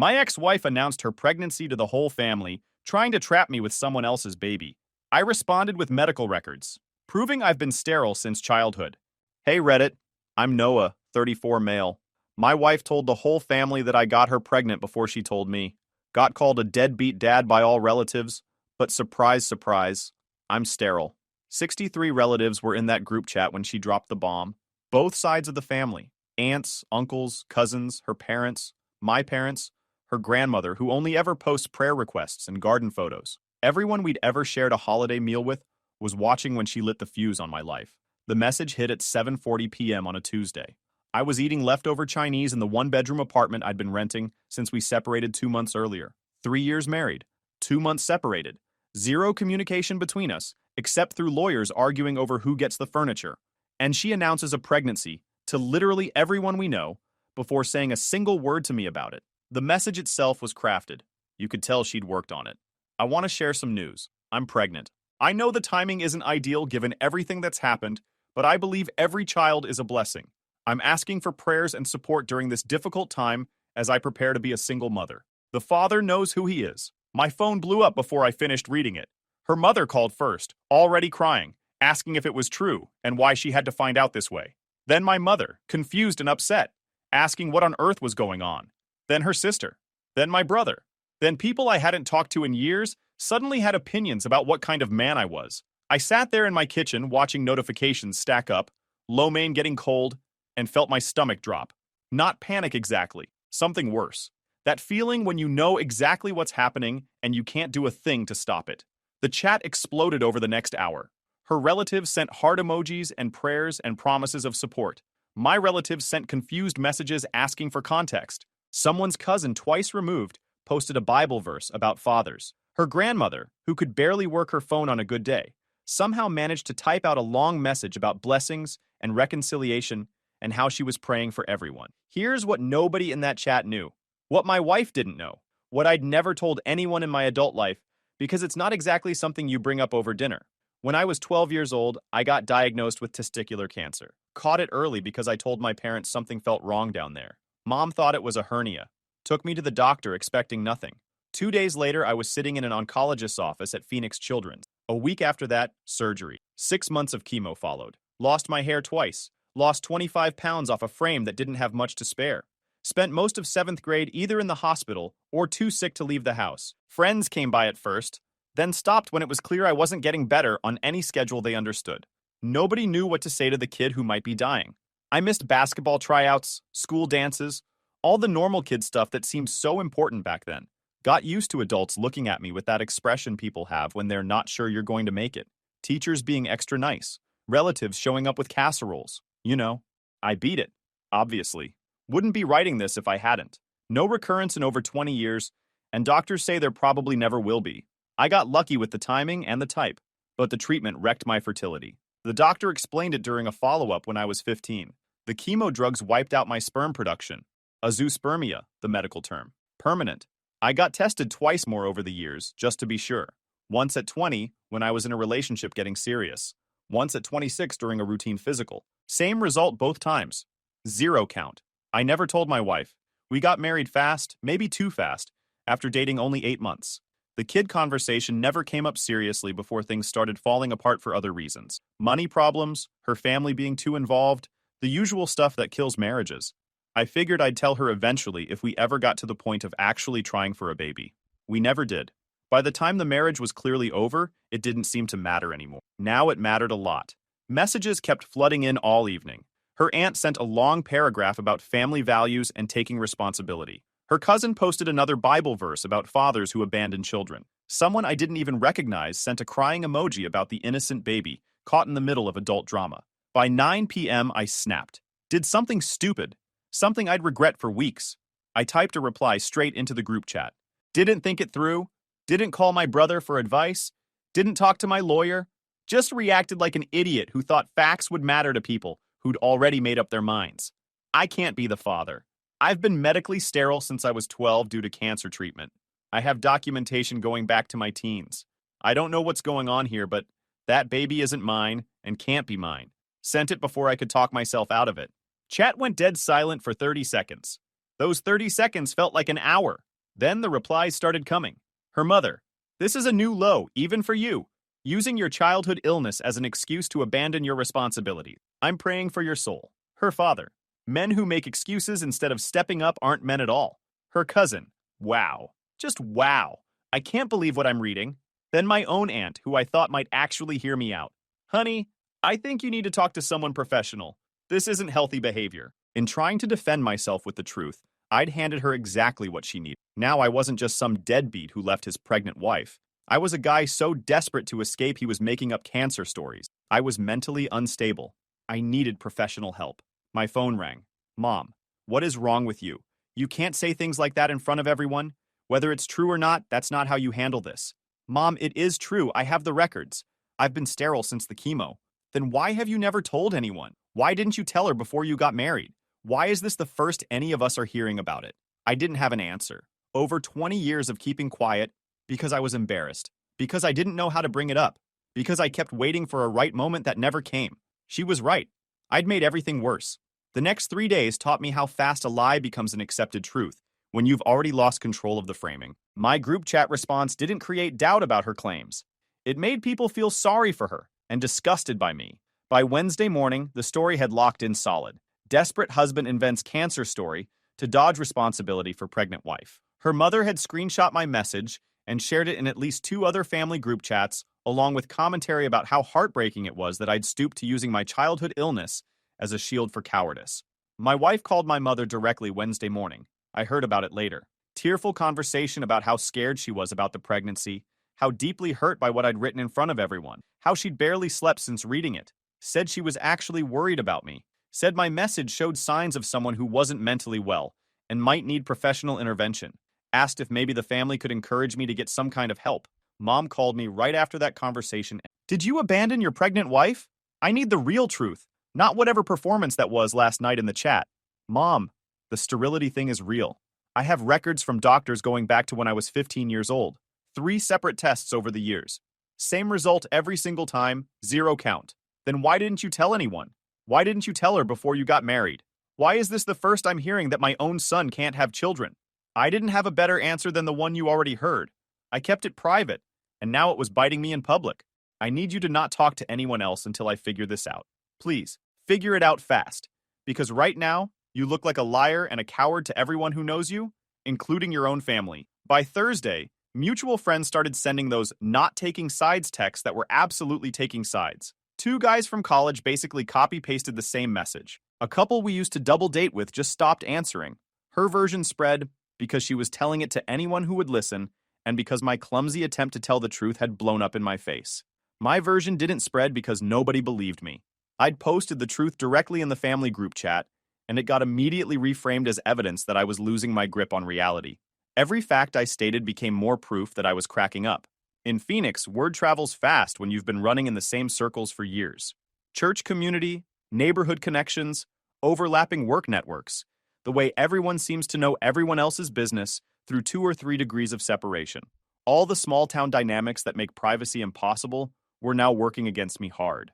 My ex-wife announced her pregnancy to the whole family, trying to trap me with someone else's baby. I responded with medical records, proving I've been sterile since childhood. Hey Reddit, I'm Noah, 34 male. My wife told the whole family that I got her pregnant before she told me. Got called a deadbeat dad by all relatives, but surprise, surprise, I'm sterile. 63 relatives were in that group chat when she dropped the bomb. Both sides of the family. Aunts, uncles, cousins, her parents, my parents, her grandmother, who only ever posts prayer requests and garden photos. Everyone we'd ever shared a holiday meal with was watching when she lit the fuse on my life. The message hit at 7:40 p.m. on a Tuesday. I was eating leftover Chinese in the one-bedroom apartment I'd been renting since we separated 2 months earlier. 3 years married, 2 months separated, zero communication between us, except through lawyers arguing over who gets the furniture. And she announces a pregnancy to literally everyone we know before saying a single word to me about it. The message itself was crafted. You could tell she'd worked on it. I want to share some news. I'm pregnant. I know the timing isn't ideal given everything that's happened, but I believe every child is a blessing. I'm asking for prayers and support during this difficult time as I prepare to be a single mother. The father knows who he is. My phone blew up before I finished reading it. Her mother called first, already crying, asking if it was true and why she had to find out this way. Then my mother, confused and upset, asking what on earth was going on. Then her sister. Then my brother. Then people I hadn't talked to in years suddenly had opinions about what kind of man I was. I sat there in my kitchen watching notifications stack up, lo mein getting cold, and felt my stomach drop. Not panic exactly, something worse. That feeling when you know exactly what's happening and you can't do a thing to stop it. The chat exploded over the next hour. Her relatives sent heart emojis and prayers and promises of support. My relatives sent confused messages asking for context. Someone's cousin twice removed posted a Bible verse about fathers. Her grandmother, who could barely work her phone on a good day, somehow managed to type out a long message about blessings and reconciliation and how she was praying for everyone. Here's what nobody in that chat knew. What my wife didn't know. What I'd never told anyone in my adult life, because it's not exactly something you bring up over dinner. When I was 12 years old, I got diagnosed with testicular cancer. Caught it early because I told my parents something felt wrong down there. Mom thought it was a hernia. Took me to the doctor expecting nothing. 2 days later, I was sitting in an oncologist's office at Phoenix Children's. A week after that, surgery. 6 months of chemo followed. Lost my hair twice. Lost 25 pounds off a frame that didn't have much to spare. Spent most of 7th grade either in the hospital or too sick to leave the house. Friends came by at first, then stopped when it was clear I wasn't getting better on any schedule they understood. Nobody knew what to say to the kid who might be dying. I missed basketball tryouts, school dances, all the normal kid stuff that seemed so important back then. Got used to adults looking at me with that expression people have when they're not sure you're going to make it. Teachers being extra nice. Relatives showing up with casseroles. You know, I beat it, obviously. Wouldn't be writing this if I hadn't. No recurrence in over 20 years, and doctors say there probably never will be. I got lucky with the timing and the type, but the treatment wrecked my fertility. The doctor explained it during a follow-up when I was 15. The chemo drugs wiped out my sperm production. Azoospermia, the medical term. Permanent. I got tested twice more over the years, just to be sure. Once at 20, when I was in a relationship getting serious. Once at 26 during a routine physical. Same result both times. 0 count. I never told my wife. We got married fast, maybe too fast, after dating only 8 months. The kid conversation never came up seriously before things started falling apart for other reasons. Money problems, her family being too involved, the usual stuff that kills marriages. I figured I'd tell her eventually if we ever got to the point of actually trying for a baby. We never did. By the time the marriage was clearly over, it didn't seem to matter anymore. Now it mattered a lot. Messages kept flooding in all evening. Her aunt sent a long paragraph about family values and taking responsibility. Her cousin posted another Bible verse about fathers who abandon children. Someone I didn't even recognize sent a crying emoji about the innocent baby caught in the middle of adult drama. By 9 p.m., I snapped. Did something stupid. Something I'd regret for weeks. I typed a reply straight into the group chat. Didn't think it through. Didn't call my brother for advice. Didn't talk to my lawyer. Just reacted like an idiot who thought facts would matter to people who'd already made up their minds. I can't be the father. I've been medically sterile since I was 12 due to cancer treatment. I have documentation going back to my teens. I don't know what's going on here, but that baby isn't mine and can't be mine. Sent it before I could talk myself out of it. Chat went dead silent for 30 seconds. Those 30 seconds felt like an hour. Then the replies started coming. Her mother, this is a new low, even for you. Using your childhood illness as an excuse to abandon your responsibilities. I'm praying for your soul. Her father, men who make excuses instead of stepping up aren't men at all. Her cousin, wow. Just wow. I can't believe what I'm reading. Then my own aunt, who I thought might actually hear me out. Honey, I think you need to talk to someone professional. This isn't healthy behavior. In trying to defend myself with the truth, I'd handed her exactly what she needed. Now I wasn't just some deadbeat who left his pregnant wife. I was a guy so desperate to escape he was making up cancer stories. I was mentally unstable. I needed professional help. My phone rang. Mom, what is wrong with you? You can't say things like that in front of everyone. Whether it's true or not, that's not how you handle this. Mom, it is true. I have the records. I've been sterile since the chemo. Then why have you never told anyone? Why didn't you tell her before you got married? Why is this the first any of us are hearing about it? I didn't have an answer. Over 20 years of keeping quiet because I was embarrassed, because I didn't know how to bring it up, because I kept waiting for a right moment that never came. She was right. I'd made everything worse. The next 3 days taught me how fast a lie becomes an accepted truth when you've already lost control of the framing. My group chat response didn't create doubt about her claims. It made people feel sorry for her and disgusted by me. By Wednesday morning, the story had locked in solid. Desperate husband invents cancer story to dodge responsibility for pregnant wife. Her mother had screenshot my message and shared it in at least 2 other family group chats, along with commentary about how heartbreaking it was that I'd stooped to using my childhood illness as a shield for cowardice. My wife called my mother directly Wednesday morning. I heard about it later. Tearful conversation about how scared she was about the pregnancy, how deeply hurt by what I'd written in front of everyone, how she'd barely slept since reading it, said she was actually worried about me, said my message showed signs of someone who wasn't mentally well and might need professional intervention, asked if maybe the family could encourage me to get some kind of help. Mom called me right after that conversation. Did you abandon your pregnant wife? I need the real truth, not whatever performance that was last night in the chat. Mom, the sterility thing is real. I have records from doctors going back to when I was 15 years old. 3 separate tests over the years. Same result every single time, 0 count. Then why didn't you tell anyone? Why didn't you tell her before you got married? Why is this the first I'm hearing that my own son can't have children? I didn't have a better answer than the one you already heard. I kept it private, and now it was biting me in public. I need you to not talk to anyone else until I figure this out. Please, figure it out fast. Because right now, you look like a liar and a coward to everyone who knows you, including your own family. By Thursday, mutual friends started sending those not taking sides texts that were absolutely taking sides. 2 guys from college basically copy-pasted the same message. A couple we used to double date with just stopped answering. Her version spread because she was telling it to anyone who would listen, and because my clumsy attempt to tell the truth had blown up in my face. My version didn't spread because nobody believed me. I'd posted the truth directly in the family group chat, and it got immediately reframed as evidence that I was losing my grip on reality. Every fact I stated became more proof that I was cracking up. In Phoenix, word travels fast when you've been running in the same circles for years. Church community, neighborhood connections, overlapping work networks. The way everyone seems to know everyone else's business through 2 or 3 degrees of separation. All the small-town dynamics that make privacy impossible were now working against me hard.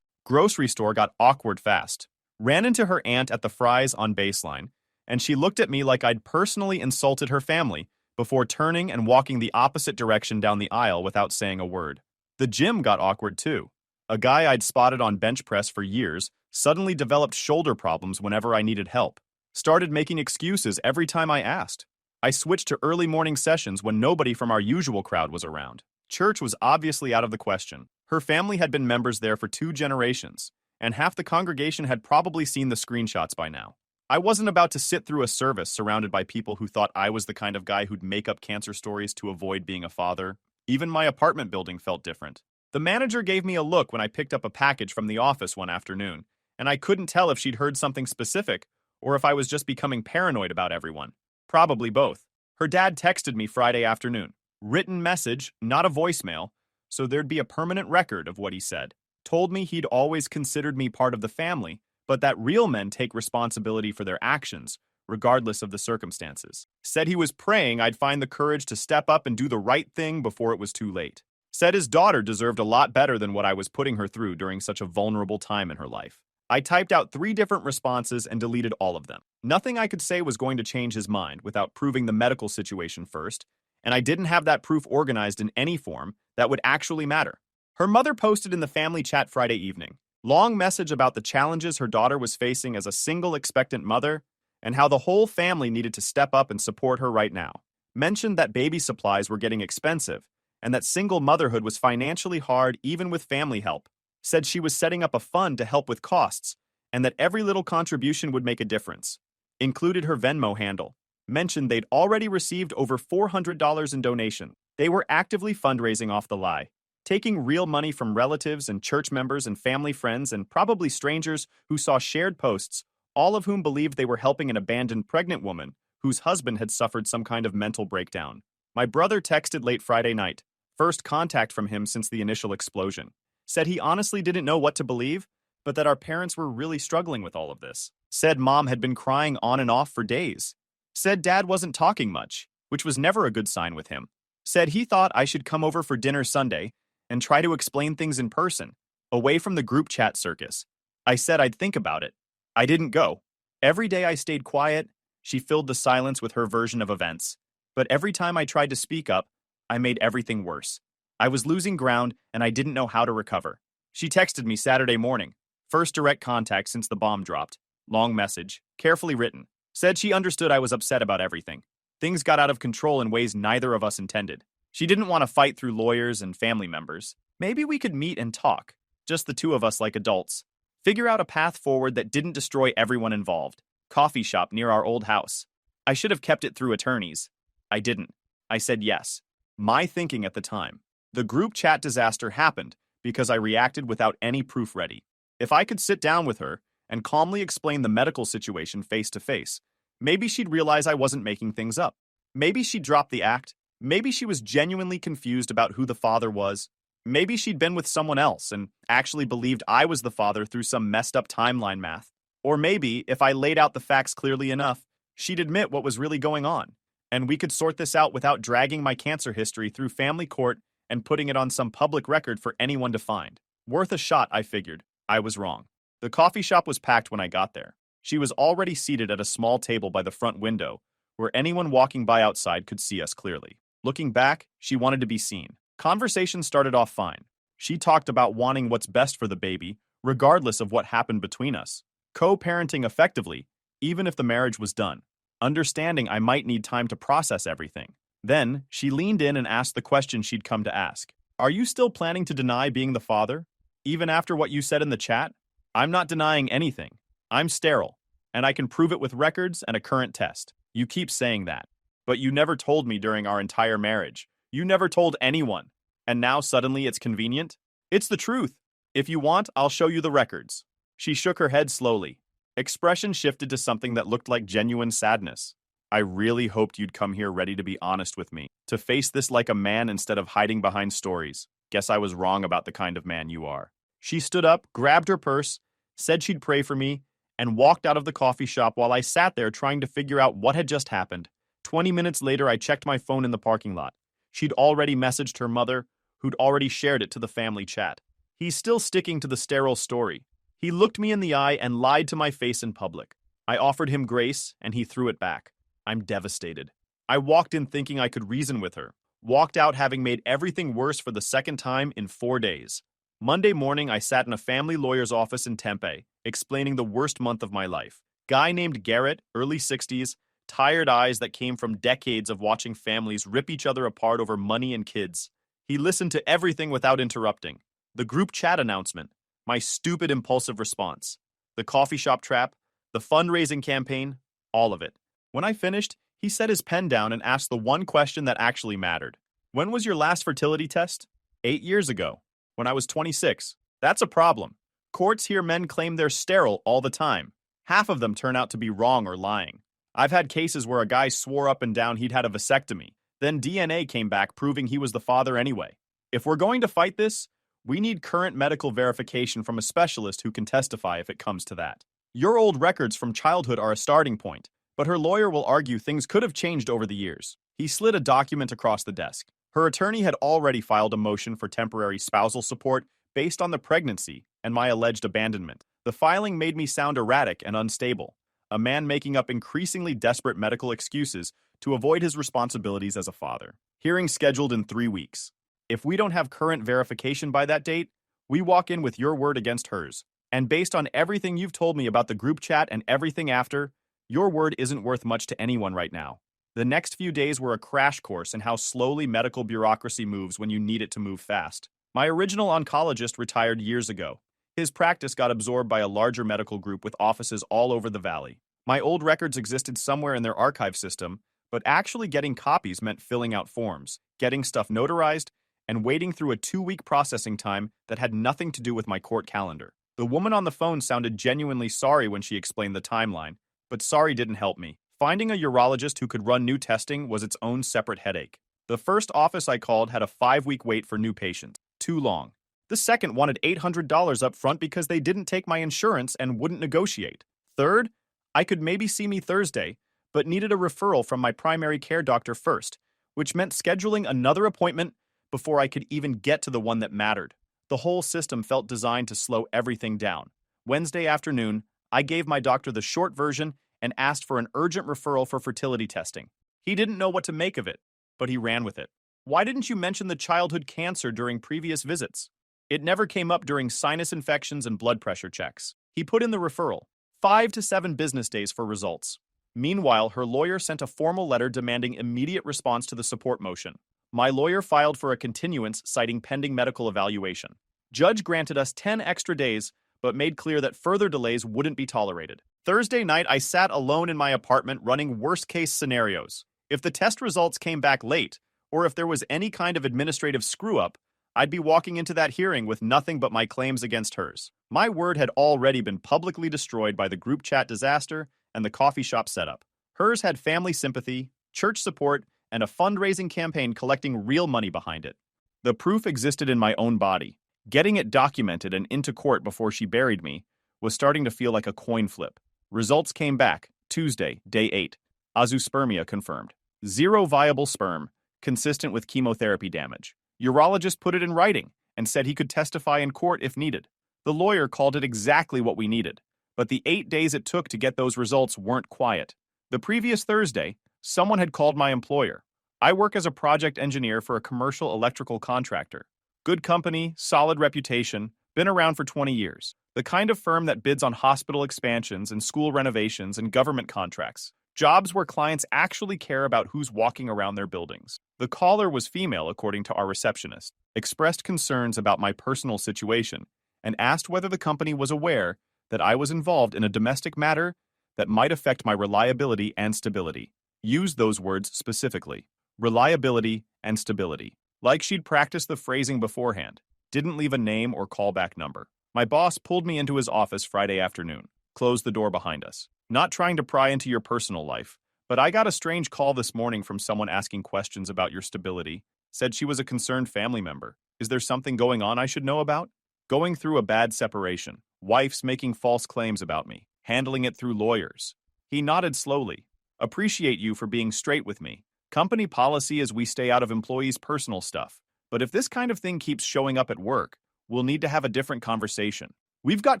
Grocery store got awkward fast. Ran into her aunt at the Fry's on Baseline, and she looked at me like I'd personally insulted her family before turning and walking the opposite direction down the aisle without saying a word. The gym got awkward too. A guy I'd spotted on bench press for years suddenly developed shoulder problems whenever I needed help. Started making excuses every time I asked. I switched to early morning sessions when nobody from our usual crowd was around. Church was obviously out of the question. Her family had been members there for 2 generations, and half the congregation had probably seen the screenshots by now. I wasn't about to sit through a service surrounded by people who thought I was the kind of guy who'd make up cancer stories to avoid being a father. Even my apartment building felt different. The manager gave me a look when I picked up a package from the office one afternoon, and I couldn't tell if she'd heard something specific or if I was just becoming paranoid about everyone. Probably both. Her dad texted me Friday afternoon. Written message, not a voicemail, so there'd be a permanent record of what he said. Told me he'd always considered me part of the family, but that real men take responsibility for their actions, regardless of the circumstances. Said he was praying I'd find the courage to step up and do the right thing before it was too late. Said his daughter deserved a lot better than what I was putting her through during such a vulnerable time in her life. I typed out 3 different responses and deleted all of them. Nothing I could say was going to change his mind without proving the medical situation first, and I didn't have that proof organized in any form that would actually matter. Her mother posted in the family chat Friday evening. Long message about the challenges her daughter was facing as a single expectant mother and how the whole family needed to step up and support her right now. Mentioned that baby supplies were getting expensive and that single motherhood was financially hard even with family help. Said she was setting up a fund to help with costs and that every little contribution would make a difference. Included her Venmo handle. Mentioned they'd already received over $400 in donation. They were actively fundraising off the lie, taking real money from relatives and church members and family friends and probably strangers who saw shared posts, all of whom believed they were helping an abandoned pregnant woman whose husband had suffered some kind of mental breakdown. My brother texted late Friday night, first contact from him since the initial explosion. Said he honestly didn't know what to believe, but that our parents were really struggling with all of this. Said mom had been crying on and off for days. Said dad wasn't talking much, which was never a good sign with him. Said he thought I should come over for dinner Sunday and try to explain things in person, away from the group chat circus. I said I'd think about it. I didn't go. Every day I stayed quiet, she filled the silence with her version of events. But every time I tried to speak up, I made everything worse. I was losing ground and I didn't know how to recover. She texted me Saturday morning. First direct contact since the bomb dropped. Long message, carefully written. Said she understood I was upset about everything. Things got out of control in ways neither of us intended. She didn't want to fight through lawyers and family members. Maybe we could meet and talk, just the two of us like adults. Figure out a path forward that didn't destroy everyone involved. Coffee shop near our old house. I should have kept it through attorneys. I didn't. I said yes. My thinking at the time. The group chat disaster happened because I reacted without any proof ready. If I could sit down with her and calmly explain the medical situation face to face, maybe she'd realize I wasn't making things up. Maybe she'd drop the act. Maybe she was genuinely confused about who the father was. Maybe she'd been with someone else and actually believed I was the father through some messed up timeline math. Or maybe, if I laid out the facts clearly enough, she'd admit what was really going on, and we could sort this out without dragging my cancer history through family court and putting it on some public record for anyone to find. Worth a shot, I figured. I was wrong. The coffee shop was packed when I got there. She was already seated at a small table by the front window, where anyone walking by outside could see us clearly. Looking back, she wanted to be seen. Conversation started off fine. She talked about wanting what's best for the baby, regardless of what happened between us. Co-parenting effectively, even if the marriage was done. Understanding I might need time to process everything. Then, she leaned in and asked the question she'd come to ask. Are you still planning to deny being the father? Even after what you said in the chat? I'm not denying anything. I'm sterile, and I can prove it with records and a current test. You keep saying that. But you never told me during our entire marriage. You never told anyone. And now suddenly it's convenient? It's the truth. If you want, I'll show you the records. She shook her head slowly. Expression shifted to something that looked like genuine sadness. I really hoped you'd come here ready to be honest with me, to face this like a man instead of hiding behind stories. Guess I was wrong about the kind of man you are. She stood up, grabbed her purse, said she'd pray for me, and walked out of the coffee shop while I sat there trying to figure out what had just happened. 20 minutes later, I checked my phone in the parking lot. She'd already messaged her mother, who'd already shared it to the family chat. He's still sticking to the sterile story. He looked me in the eye and lied to my face in public. I offered him grace, and he threw it back. I'm devastated. I walked in thinking I could reason with her. Walked out having made everything worse for the second time in 4 days. Monday morning, I sat in a family lawyer's office in Tempe, explaining the worst month of my life. Guy named Garrett, early 60s, tired eyes that came from decades of watching families rip each other apart over money and kids. He listened to everything without interrupting. The group chat announcement, my stupid impulsive response, the coffee shop trap, the fundraising campaign, all of it. When I finished, he set his pen down and asked the one question that actually mattered. When was your last fertility test? 8 years ago, when I was 26. That's a problem. Courts hear men claim they're sterile all the time. Half of them turn out to be wrong or lying. I've had cases where a guy swore up and down he'd had a vasectomy. Then DNA came back proving he was the father anyway. If we're going to fight this, we need current medical verification from a specialist who can testify if it comes to that. Your old records from childhood are a starting point, but her lawyer will argue things could have changed over the years. He slid a document across the desk. Her attorney had already filed a motion for temporary spousal support based on the pregnancy and my alleged abandonment. The filing made me sound erratic and unstable, a man making up increasingly desperate medical excuses to avoid his responsibilities as a father. Hearing scheduled in 3 weeks. If we don't have current verification by that date, we walk in with your word against hers. And based on everything you've told me about the group chat and everything after, your word isn't worth much to anyone right now. The next few days were a crash course in how slowly medical bureaucracy moves when you need it to move fast. My original oncologist retired years ago. His practice got absorbed by a larger medical group with offices all over the valley. My old records existed somewhere in their archive system, but actually getting copies meant filling out forms, getting stuff notarized, and waiting through a 2-week processing time that had nothing to do with my court calendar. The woman on the phone sounded genuinely sorry when she explained the timeline, but sorry didn't help me. Finding a urologist who could run new testing was its own separate headache. The first office I called had a 5-week wait for new patients. Too long. The second wanted $800 up front because they didn't take my insurance and wouldn't negotiate. Third, I could maybe see me Thursday, but needed a referral from my primary care doctor first, which meant scheduling another appointment before I could even get to the one that mattered. The whole system felt designed to slow everything down. Wednesday afternoon, I gave my doctor the short version and asked for an urgent referral for fertility testing. He didn't know what to make of it, but he ran with it. Why didn't you mention the childhood cancer during previous visits? It never came up during sinus infections and blood pressure checks. He put in the referral. 5 to 7 business days for results. Meanwhile, her lawyer sent a formal letter demanding immediate response to the support motion. My lawyer filed for a continuance citing pending medical evaluation. Judge granted us 10 extra days, but made clear that further delays wouldn't be tolerated. Thursday night, I sat alone in my apartment running worst-case scenarios. If the test results came back late, or if there was any kind of administrative screw-up, I'd be walking into that hearing with nothing but my claims against hers. My word had already been publicly destroyed by the group chat disaster and the coffee shop setup. Hers had family sympathy, church support, and a fundraising campaign collecting real money behind it. The proof existed in my own body. Getting it documented and into court before she buried me was starting to feel like a coin flip. Results came back, Tuesday, day 8. Azoospermia confirmed. 0 viable sperm, consistent with chemotherapy damage. Urologist put it in writing and said he could testify in court if needed. The lawyer called it exactly what we needed, but the 8 days it took to get those results weren't quiet. The previous Thursday, someone had called my employer. I work as a project engineer for a commercial electrical contractor. Good company, solid reputation, been around for 20 years. The kind of firm that bids on hospital expansions and school renovations and government contracts. Jobs where clients actually care about who's walking around their buildings. The caller was female, according to our receptionist, expressed concerns about my personal situation, and asked whether the company was aware that I was involved in a domestic matter that might affect my reliability and stability. Used those words specifically. Reliability and stability. Like she'd practiced the phrasing beforehand. Didn't leave a name or callback number. My boss pulled me into his office Friday afternoon, closed the door behind us. Not trying to pry into your personal life, but I got a strange call this morning from someone asking questions about your stability. Said she was a concerned family member. Is there something going on I should know about? Going through a bad separation. Wife's making false claims about me. Handling it through lawyers. He nodded slowly. Appreciate you for being straight with me. Company policy is we stay out of employees' personal stuff. But if this kind of thing keeps showing up at work, we'll need to have a different conversation. We've got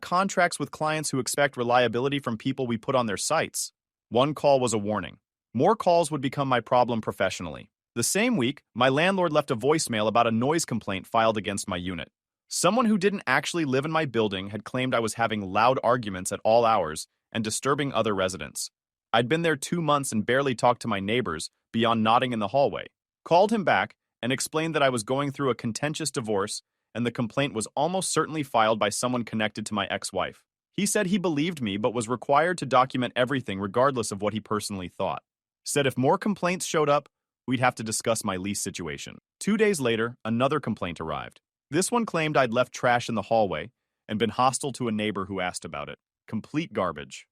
contracts with clients who expect reliability from people we put on their sites. One call was a warning. More calls would become my problem professionally. The same week, my landlord left a voicemail about a noise complaint filed against my unit. Someone who didn't actually live in my building had claimed I was having loud arguments at all hours and disturbing other residents. I'd been there 2 months and barely talked to my neighbors beyond nodding in the hallway. Called him back and explained that I was going through a contentious divorce and the complaint was almost certainly filed by someone connected to my ex-wife. He said he believed me but was required to document everything regardless of what he personally thought. Said if more complaints showed up, we'd have to discuss my lease situation. 2 days later, another complaint arrived. This one claimed I'd left trash in the hallway and been hostile to a neighbor who asked about it. Complete garbage.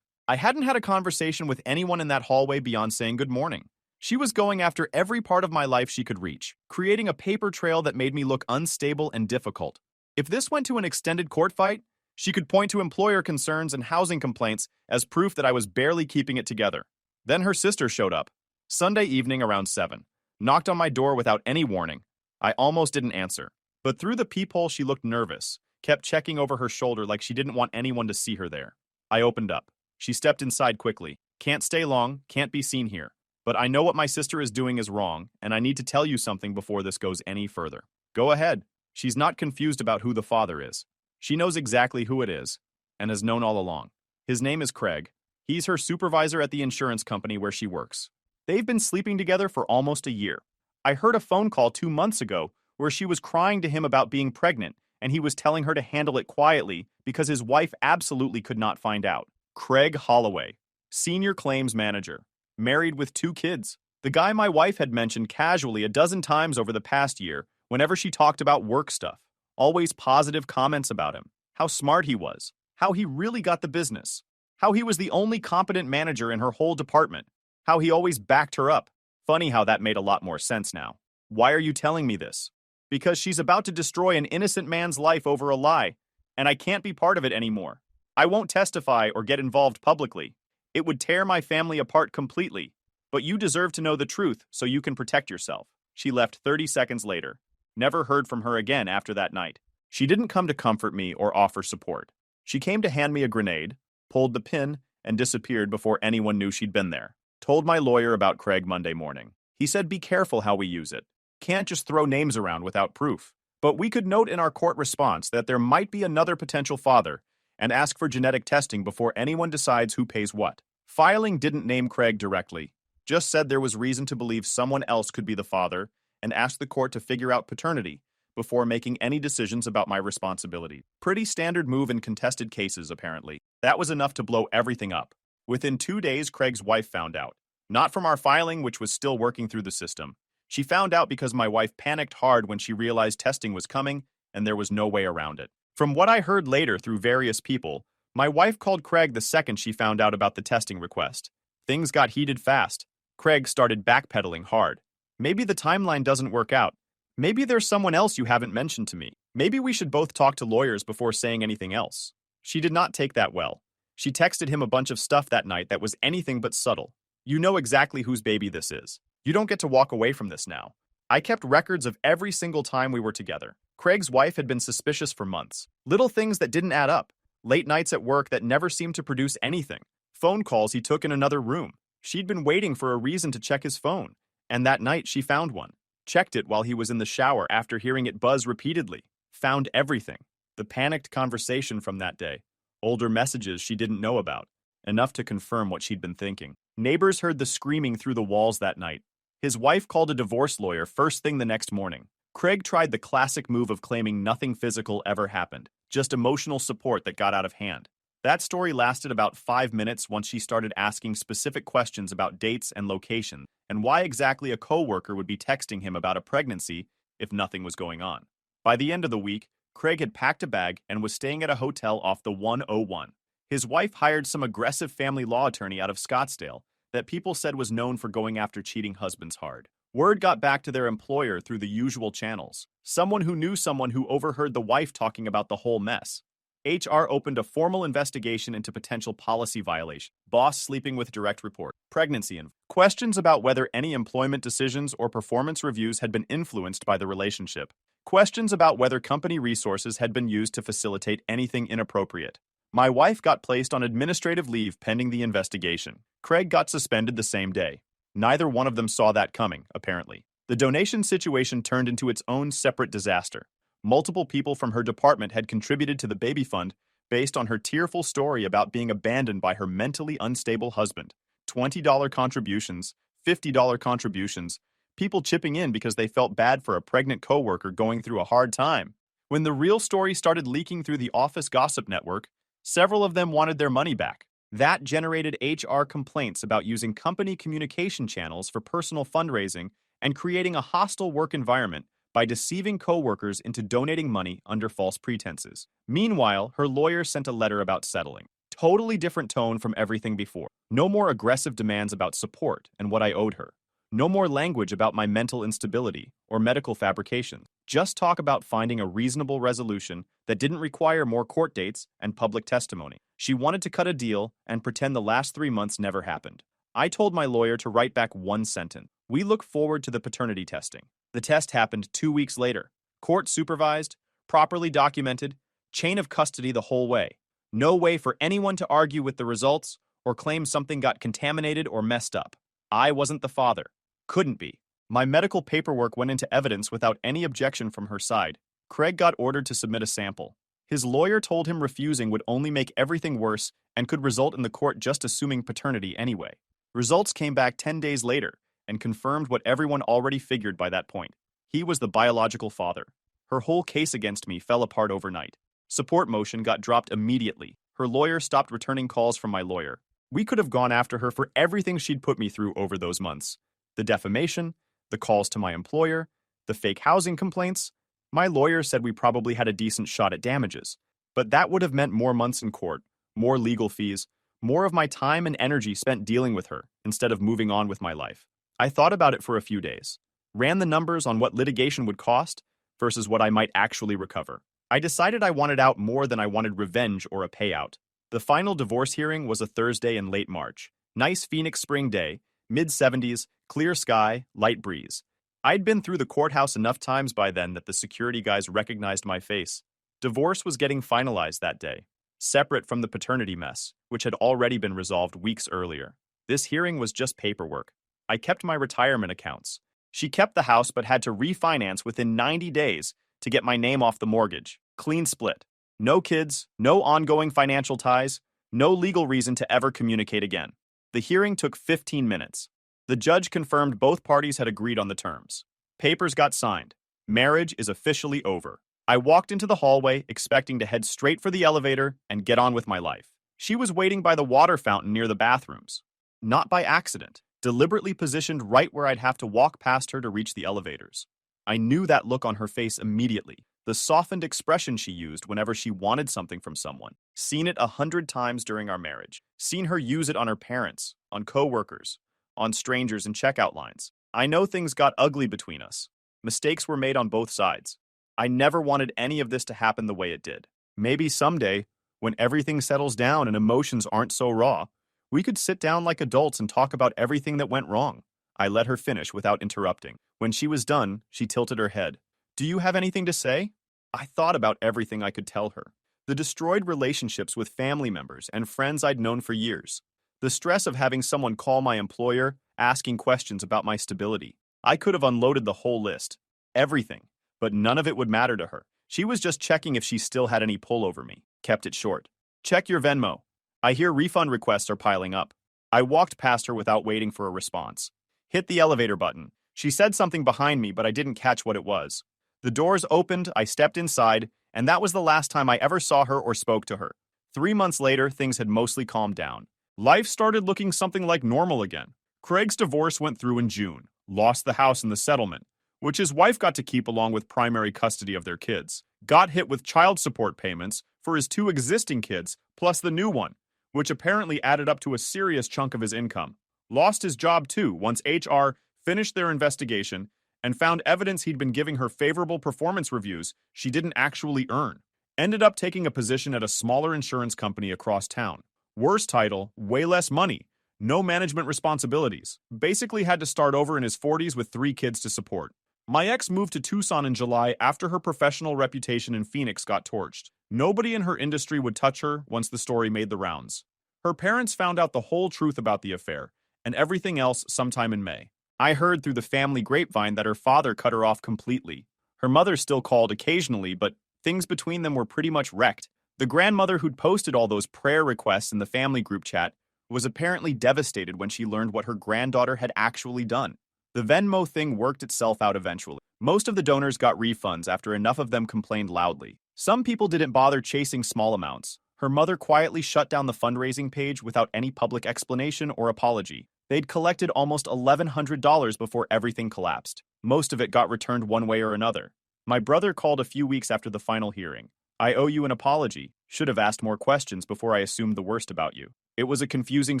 I hadn't had a conversation with anyone in that hallway beyond saying good morning. She was going after every part of my life she could reach, creating a paper trail that made me look unstable and difficult. If this went to an extended court fight, she could point to employer concerns and housing complaints as proof that I was barely keeping it together. Then her sister showed up. Sunday evening around 7. Knocked on my door without any warning. I almost didn't answer. But through the peephole she looked nervous, kept checking over her shoulder like she didn't want anyone to see her there. I opened up. She stepped inside quickly. Can't stay long, can't be seen here. But I know what my sister is doing is wrong, and I need to tell you something before this goes any further. Go ahead. She's not confused about who the father is. She knows exactly who it is, and has known all along. His name is Craig. He's her supervisor at the insurance company where she works. They've been sleeping together for almost a year. I heard a phone call 2 months ago where she was crying to him about being pregnant, and he was telling her to handle it quietly because his wife absolutely could not find out. Craig Holloway, senior claims manager, married with 2 kids. The guy my wife had mentioned casually a dozen times over the past year whenever she talked about work stuff. Always positive comments about him, how smart he was, how he really got the business, how he was the only competent manager in her whole department, how he always backed her up. Funny how that made a lot more sense now. Why are you telling me this? Because she's about to destroy an innocent man's life over a lie, and I can't be part of it anymore. I won't testify or get involved publicly. It would tear my family apart completely. But you deserve to know the truth so you can protect yourself. She left 30 seconds later. Never heard from her again after that night. She didn't come to comfort me or offer support. She came to hand me a grenade, pulled the pin, and disappeared before anyone knew she'd been there. Told my lawyer about Craig Monday morning. He said be careful how we use it. Can't just throw names around without proof. But we could note in our court response that there might be another potential father and ask for genetic testing before anyone decides who pays what. Filing didn't name Craig directly, just said there was reason to believe someone else could be the father and asked the court to figure out paternity before making any decisions about my responsibility. Pretty standard move in contested cases, apparently. That was enough to blow everything up. Within 2 days, Craig's wife found out. Not from our filing, which was still working through the system. She found out because my wife panicked hard when she realized testing was coming and there was no way around it. From what I heard later through various people, my wife called Craig the second she found out about the testing request. Things got heated fast. Craig started backpedaling hard. Maybe the timeline doesn't work out. Maybe there's someone else you haven't mentioned to me. Maybe we should both talk to lawyers before saying anything else. She did not take that well. She texted him a bunch of stuff that night that was anything but subtle. You know exactly whose baby this is. You don't get to walk away from this now. I kept records of every single time we were together. Craig's wife had been suspicious for months. Little things that didn't add up. Late nights at work that never seemed to produce anything. Phone calls he took in another room. She'd been waiting for a reason to check his phone. And that night she found one. Checked it while he was in the shower after hearing it buzz repeatedly. Found everything. The panicked conversation from that day. Older messages she didn't know about. Enough to confirm what she'd been thinking. Neighbors heard the screaming through the walls that night. His wife called a divorce lawyer first thing the next morning. Craig tried the classic move of claiming nothing physical ever happened, just emotional support that got out of hand. That story lasted about 5 minutes once she started asking specific questions about dates and location, and why exactly a coworker would be texting him about a pregnancy if nothing was going on. By the end of the week, Craig had packed a bag and was staying at a hotel off the 101. His wife hired some aggressive family law attorney out of Scottsdale that people said was known for going after cheating husbands hard. Word got back to their employer through the usual channels. Someone who knew someone who overheard the wife talking about the whole mess. HR opened a formal investigation into potential policy violation. Boss sleeping with direct report. Pregnancy and questions about whether any employment decisions or performance reviews had been influenced by the relationship. Questions about whether company resources had been used to facilitate anything inappropriate. My wife got placed on administrative leave pending the investigation. Craig got suspended the same day. Neither one of them saw that coming, apparently. The donation situation turned into its own separate disaster. Multiple people from her department had contributed to the baby fund based on her tearful story about being abandoned by her mentally unstable husband. $20 contributions, $50 contributions, people chipping in because they felt bad for a pregnant coworker going through a hard time. When the real story started leaking through the office gossip network, several of them wanted their money back. That generated HR complaints about using company communication channels for personal fundraising and creating a hostile work environment by deceiving coworkers into donating money under false pretenses. Meanwhile, her lawyer sent a letter about settling. Totally different tone from everything before. No more aggressive demands about support and what I owed her. No more language about my mental instability or medical fabrications. Just talk about finding a reasonable resolution that didn't require more court dates and public testimony. She wanted to cut a deal and pretend the last 3 months never happened. I told my lawyer to write back one sentence. We look forward to the paternity testing. The test happened 2 weeks later. Court supervised, properly documented, Chain of custody the whole way. No way for anyone to argue with the results or claim something got contaminated or messed up. I wasn't the father. Couldn't be. My medical paperwork went into evidence without any objection from her side. Craig got ordered to submit a sample. His lawyer told him refusing would only make everything worse and could result in the court just assuming paternity anyway. Results came back 10 days later and confirmed what everyone already figured by that point. He was the biological father. Her whole case against me fell apart overnight. Support motion got dropped immediately. Her lawyer stopped returning calls from my lawyer. We could have gone after her for everything she'd put me through over those months. The defamation, the calls to my employer, the fake housing complaints. My lawyer said we probably had a decent shot at damages. But that would have meant more months in court, more legal fees, more of my time and energy spent dealing with her instead of moving on with my life. I thought about it for a few days, ran the numbers on what litigation would cost versus what I might actually recover. I decided I wanted out more than I wanted revenge or a payout. The final divorce hearing was a Thursday in late March. Nice Phoenix spring day, mid-70s, clear sky, light breeze. I'd been through the courthouse enough times by then that the security guys recognized my face. Divorce was getting finalized that day, separate from the paternity mess, which had already been resolved weeks earlier. This hearing was just paperwork. I kept my retirement accounts. She kept the house but had to refinance within 90 days to get my name off the mortgage. Clean split. No kids, no ongoing financial ties, no legal reason to ever communicate again. The hearing took 15 minutes. The judge confirmed both parties had agreed on the terms. Papers got signed. Marriage is officially over. I walked into the hallway, expecting to head straight for the elevator and get on with my life. She was waiting by the water fountain near the bathrooms. Not by accident, deliberately positioned right where I'd have to walk past her to reach the elevators. I knew that look on her face immediately, the softened expression she used whenever she wanted something from someone. Seen it 100 times during our marriage. Seen her use it on her parents, on coworkers, on strangers in checkout lines. I know things got ugly between us. Mistakes were made on both sides. I never wanted any of this to happen the way it did. Maybe someday, when everything settles down and emotions aren't so raw, we could sit down like adults and talk about everything that went wrong. I let her finish without interrupting. When she was done, she tilted her head. Do you have anything to say? I thought about everything I could tell her. The destroyed relationships with family members and friends I'd known for years. The stress of having someone call my employer, asking questions about my stability. I could have unloaded the whole list. Everything. But none of it would matter to her. She was just checking if she still had any pull over me. Kept it short. Check your Venmo. I hear refund requests are piling up. I walked past her without waiting for a response. Hit the elevator button. She said something behind me, but I didn't catch what it was. The doors opened, I stepped inside, and that was the last time I ever saw her or spoke to her. 3 months later, things had mostly calmed down. Life started looking something like normal again. Craig's divorce went through in June, lost the house in the settlement, which his wife got to keep along with primary custody of their kids. Got hit with child support payments for his 2 existing kids, plus the new one, which apparently added up to a serious chunk of his income. Lost his job too once HR finished their investigation and found evidence he'd been giving her favorable performance reviews she didn't actually earn. Ended up taking a position at a smaller insurance company across town. Worse title, way less money, no management responsibilities. Basically had to start over in his 40s with 3 kids to support. My ex moved to Tucson in July after her professional reputation in Phoenix got torched. Nobody in her industry would touch her once the story made the rounds. Her parents found out the whole truth about the affair, and everything else sometime in May. I heard through the family grapevine that her father cut her off completely. Her mother still called occasionally, but things between them were pretty much wrecked. The grandmother who'd posted all those prayer requests in the family group chat was apparently devastated when she learned what her granddaughter had actually done. The Venmo thing worked itself out eventually. Most of the donors got refunds after enough of them complained loudly. Some people didn't bother chasing small amounts. Her mother quietly shut down the fundraising page without any public explanation or apology. They'd collected almost $1,100 before everything collapsed. Most of it got returned one way or another. My brother called a few weeks after the final hearing. I owe you an apology. Should have asked more questions before I assumed the worst about you. It was a confusing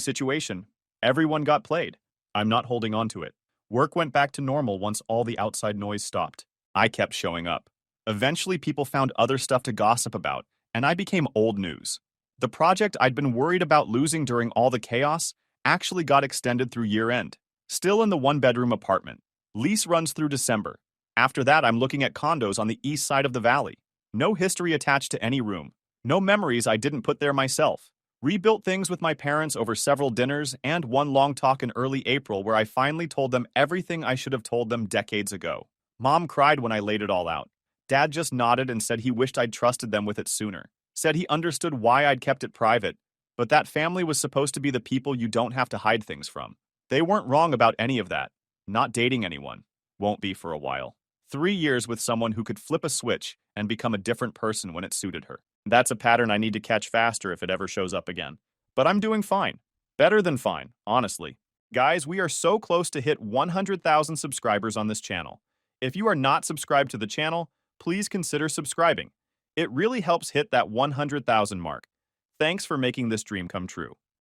situation. Everyone got played. I'm not holding on to it. Work went back to normal once all the outside noise stopped. I kept showing up. Eventually, people found other stuff to gossip about, and I became old news. The project I'd been worried about losing during all the chaos actually got extended through year-end. Still in the 1-bedroom apartment. Lease runs through December. After that, I'm looking at condos on the east side of the valley. No history attached to any room. No memories I didn't put there myself. Rebuilt things with my parents over several dinners and one long talk in early April where I finally told them everything I should have told them decades ago. Mom cried when I laid it all out. Dad just nodded and said he wished I'd trusted them with it sooner. Said he understood why I'd kept it private, but that family was supposed to be the people you don't have to hide things from. They weren't wrong about any of that. Not dating anyone. Won't be for a while. 3 years with someone who could flip a switch and become a different person when it suited her. That's a pattern I need to catch faster if it ever shows up again. But I'm doing fine. Better than fine, honestly. Guys, we are so close to hit 100,000 subscribers on this channel. If you are not subscribed to the channel, please consider subscribing. It really helps hit that 100,000 mark. Thanks for making this dream come true.